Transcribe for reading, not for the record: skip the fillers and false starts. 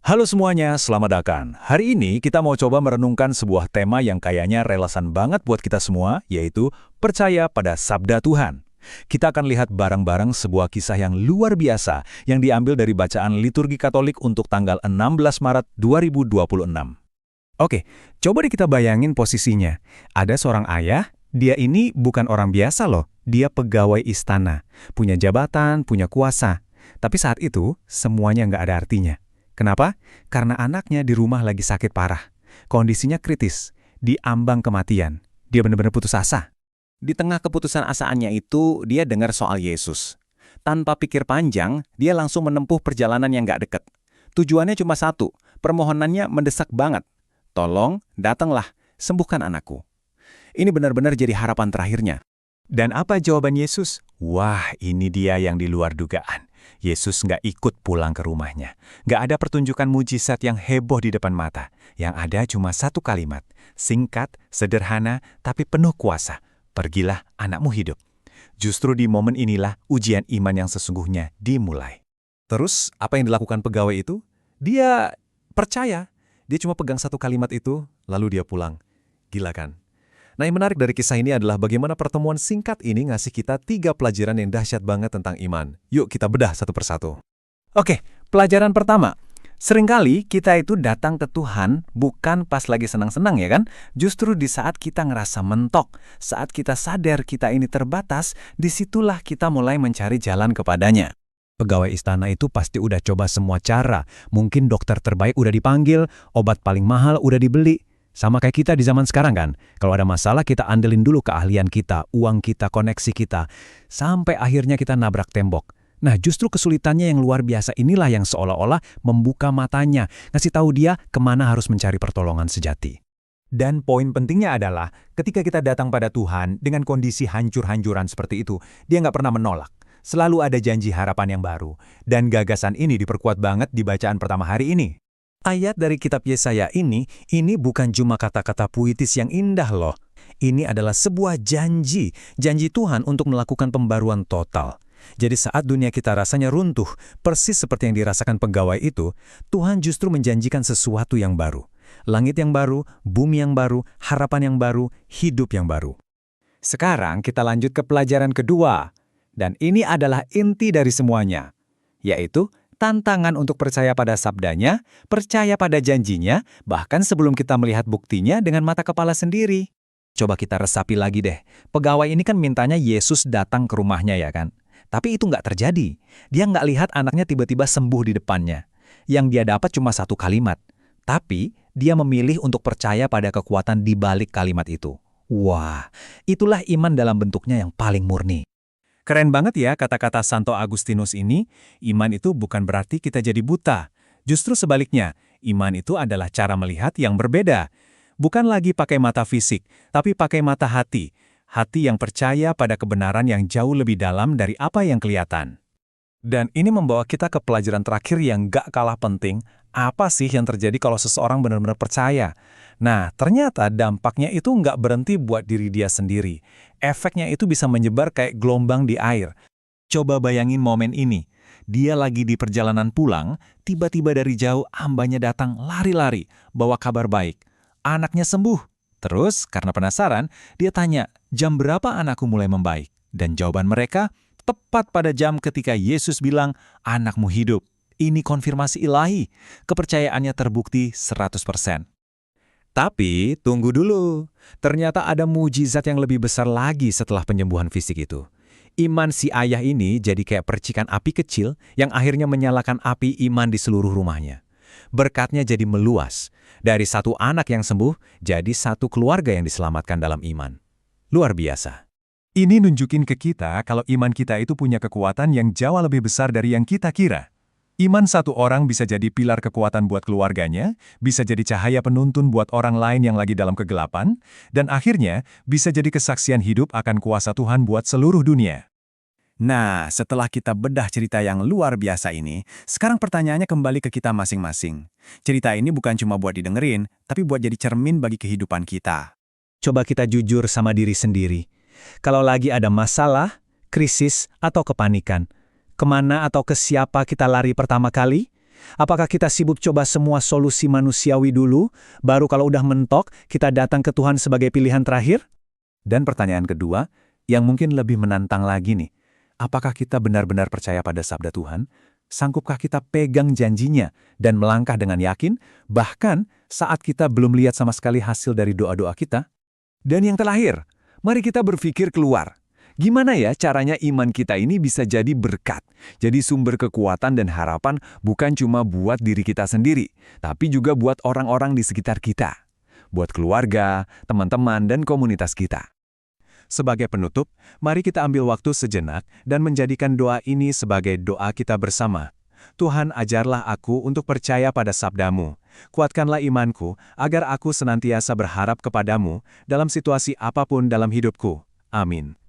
Halo semuanya, selamat datang. Hari ini kita mau coba merenungkan sebuah tema yang kayaknya relevan banget buat kita semua, yaitu percaya pada Sabda Tuhan. Kita akan lihat bareng-bareng sebuah kisah yang luar biasa yang diambil dari bacaan liturgi Katolik untuk tanggal 16 Maret 2026. Oke, coba deh kita bayangin posisinya. Ada seorang ayah, dia ini bukan orang biasa loh. Dia pegawai istana, punya jabatan, punya kuasa. Tapi saat itu, semuanya nggak ada artinya. Kenapa? Karena anaknya di rumah lagi sakit parah. Kondisinya kritis, di ambang kematian. Dia benar-benar putus asa. Di tengah keputusan asaannya itu, dia dengar soal Yesus. Tanpa pikir panjang, dia langsung menempuh perjalanan yang nggak deket. Tujuannya cuma satu, permohonannya mendesak banget. Tolong, datanglah, sembuhkan anakku. Ini benar-benar jadi harapan terakhirnya. Dan apa jawaban Yesus? Wah, ini dia yang di luar dugaan. Yesus nggak ikut pulang ke rumahnya. Nggak ada pertunjukan mujizat yang heboh di depan mata. Yang ada cuma satu kalimat. Singkat, sederhana, tapi penuh kuasa. Pergilah, anakmu hidup. Justru di momen inilah ujian iman yang sesungguhnya dimulai. Terus, apa yang dilakukan pegawai itu? Dia percaya. Dia cuma pegang satu kalimat itu, lalu dia pulang. Gila kan? Nah, yang menarik dari kisah ini adalah bagaimana pertemuan singkat ini ngasih kita 3 pelajaran yang dahsyat banget tentang iman. Yuk kita bedah satu persatu. Oke, pelajaran pertama. Seringkali kita itu datang ke Tuhan bukan pas lagi senang-senang ya kan? Justru di saat kita ngerasa mentok, saat kita sadar kita ini terbatas, disitulah kita mulai mencari jalan kepadanya. Pegawai istana itu pasti udah coba semua cara. Mungkin dokter terbaik udah dipanggil, obat paling mahal udah dibeli. Sama kayak kita di zaman sekarang kan, kalau ada masalah kita andelin dulu keahlian kita, uang kita, koneksi kita, sampai akhirnya kita nabrak tembok. Nah, justru kesulitannya yang luar biasa inilah yang seolah-olah membuka matanya, ngasih tahu dia kemana harus mencari pertolongan sejati. Dan poin pentingnya adalah, ketika kita datang pada Tuhan dengan kondisi hancur-hancuran seperti itu, dia nggak pernah menolak. Selalu ada janji harapan yang baru. Dan gagasan ini diperkuat banget di bacaan pertama hari ini. Ayat dari kitab Yesaya ini bukan cuma kata-kata puitis yang indah loh. Ini adalah sebuah janji Tuhan untuk melakukan pembaruan total. Jadi saat dunia kita rasanya runtuh, persis seperti yang dirasakan pegawai itu, Tuhan justru menjanjikan sesuatu yang baru. Langit yang baru, bumi yang baru, harapan yang baru, hidup yang baru. Sekarang kita lanjut ke pelajaran kedua. Dan ini adalah inti dari semuanya, yaitu tantangan untuk percaya pada sabdanya, percaya pada janjinya, bahkan sebelum kita melihat buktinya dengan mata kepala sendiri. Coba kita resapi lagi deh. Pegawai ini kan mintanya Yesus datang ke rumahnya ya kan? Tapi itu nggak terjadi. Dia nggak lihat anaknya tiba-tiba sembuh di depannya. Yang dia dapat cuma satu kalimat. Tapi dia memilih untuk percaya pada kekuatan di balik kalimat itu. Wah, itulah iman dalam bentuknya yang paling murni. Keren banget ya kata-kata Santo Agustinus ini, iman itu bukan berarti kita jadi buta. Justru sebaliknya, iman itu adalah cara melihat yang berbeda. Bukan lagi pakai mata fisik, tapi pakai mata hati. Hati yang percaya pada kebenaran yang jauh lebih dalam dari apa yang kelihatan. Dan ini membawa kita ke pelajaran terakhir yang gak kalah penting. Apa sih yang terjadi kalau seseorang benar-benar percaya? Nah, ternyata dampaknya itu nggak berhenti buat diri dia sendiri. Efeknya itu bisa menyebar kayak gelombang di air. Coba bayangin momen ini. Dia lagi di perjalanan pulang, tiba-tiba dari jauh hambanya datang lari-lari, bawa kabar baik. Anaknya sembuh. Terus, karena penasaran, dia tanya, jam berapa anakku mulai membaik? Dan jawaban mereka, tepat pada jam ketika Yesus bilang, anakmu hidup. Ini konfirmasi ilahi. Kepercayaannya terbukti 100%. Tapi, tunggu dulu. Ternyata ada mujizat yang lebih besar lagi setelah penyembuhan fisik itu. Iman si ayah ini jadi kayak percikan api kecil yang akhirnya menyalakan api iman di seluruh rumahnya. Berkatnya jadi meluas. Dari satu anak yang sembuh, jadi satu keluarga yang diselamatkan dalam iman. Luar biasa. Ini nunjukin ke kita kalau iman kita itu punya kekuatan yang jauh lebih besar dari yang kita kira. Iman satu orang bisa jadi pilar kekuatan buat keluarganya, bisa jadi cahaya penuntun buat orang lain yang lagi dalam kegelapan, dan akhirnya bisa jadi kesaksian hidup akan kuasa Tuhan buat seluruh dunia. Nah, setelah kita bedah cerita yang luar biasa ini, sekarang pertanyaannya kembali ke kita masing-masing. Cerita ini bukan cuma buat didengerin, tapi buat jadi cermin bagi kehidupan kita. Coba kita jujur sama diri sendiri. Kalau lagi ada masalah, krisis, atau kepanikan, kemana atau ke siapa kita lari pertama kali? Apakah kita sibuk coba semua solusi manusiawi dulu, baru kalau udah mentok, kita datang ke Tuhan sebagai pilihan terakhir? Dan pertanyaan kedua, yang mungkin lebih menantang lagi nih, apakah kita benar-benar percaya pada sabda Tuhan? Sanggupkah kita pegang janjinya dan melangkah dengan yakin, bahkan saat kita belum lihat sama sekali hasil dari doa-doa kita? Dan yang terakhir, mari kita berpikir keluar. Gimana ya caranya iman kita ini bisa jadi berkat, jadi sumber kekuatan dan harapan bukan cuma buat diri kita sendiri, tapi juga buat orang-orang di sekitar kita, buat keluarga, teman-teman, dan komunitas kita. Sebagai penutup, mari kita ambil waktu sejenak dan menjadikan doa ini sebagai doa kita bersama. Tuhan, ajarlah aku untuk percaya pada sabdamu. Kuatkanlah imanku agar aku senantiasa berharap kepadamu dalam situasi apapun dalam hidupku. Amin.